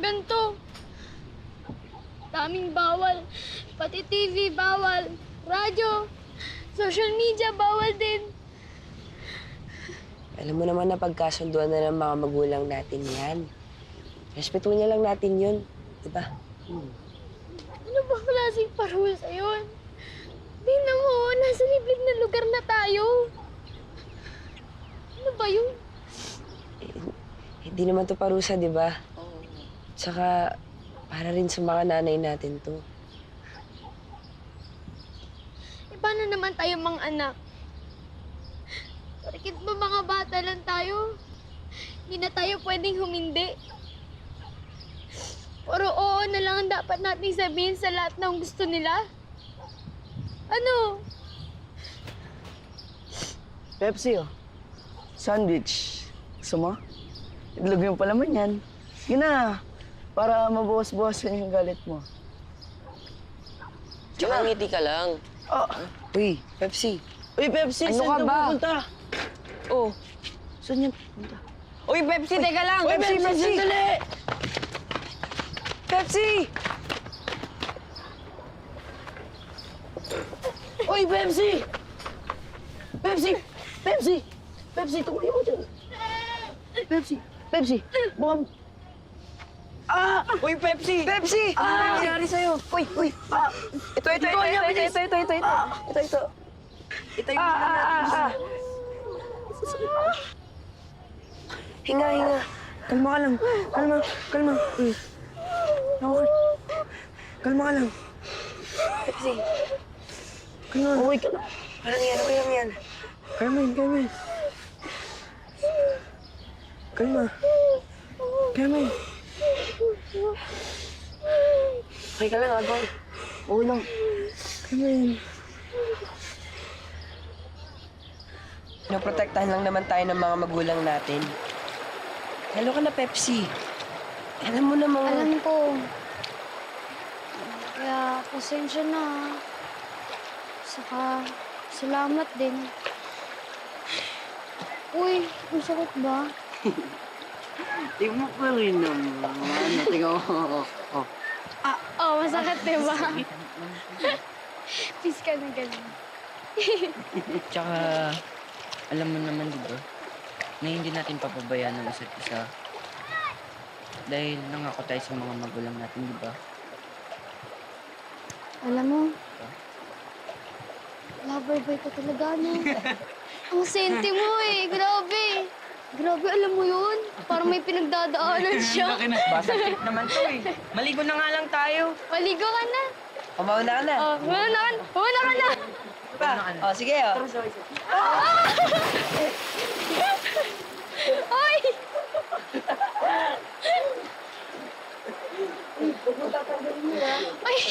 ganito. Daming bawal. Pati TV bawal. Radyo. Social media bawal din. Alam mo naman na pagkasunduan na ng mga magulang natin yan. Respetuhin niya lang natin yun. Diba? Ano ba klaseng parusa yun? Tingnan mo, nasa liblib na lugar na tayo. Ano ba yun? Hindi naman to parusa, di ba? Tsaka, para rin sa mga nanay natin to. E paano naman tayo mga anak? Bakit ba mga bata lang tayo? Hindi na tayo pwedeng humindi. Puro oo na lang ang dapat nating sabihin sa lahat ng gusto nila. Ano? Pepsi, oh. Sandwich. Gusto mo? Itlog yung palaman yan. Sige na. Para mabawas-bawasan yung galit mo. Tsaka ngiti ka lang. Oh. Uy, Pepsi. Uy, Pepsi, Ano saan ka ba? pupunta? Oh. Saan yan pupunta? Uy, Pepsi, teka lang! Uy, Pepsi! Sandali! Pepsi! Uy, Pepsi! Pepsi! Pepsi! Pepsi, tumayo ko dyan. Pepsi! Pepsi! Baka... Ah! Uy, Pepsi! Pepsi! Ah! Ano nangyari sa'yo? Uy, uy! Ah! Ito. Ito yung Hinga. Kalma ka lang. Kalma. Okay. Kalma ka lang. Pepsi. Kalma. Okay ka lang. Okay lang yan. Kalma. Okay ka lang, Agol. Okay lang. Kalma yan. Pinoprotektahan lang naman tayo ng mga magulang natin. Hello ka na, Pepsi. Alam mo namang... Alam ko. Kaya pasensya na. Saka salamat din. Uy, ang sakit ba? Di mo pa rin naman. Tingnan mo. Oh. Oh, masakit diba? Peace ka na ganun. Tsaka, alam mo naman, di ba, na hindi natin papabayaan ang isa't isa. Dahil nangako tayo sa mga magulang natin, di ba? Alam mo, lover boy ka talaga, no? Ang senti mo eh, grabe. Grabe, alam mo yun? Parang may pinagdadaanan siya. Basta trip naman to eh. Maligo na nga lang tayo. Maligo ka na. Kumauna ka na. Oh, muna ka na. Pa. Oh, sige, oh. Ay! Ay!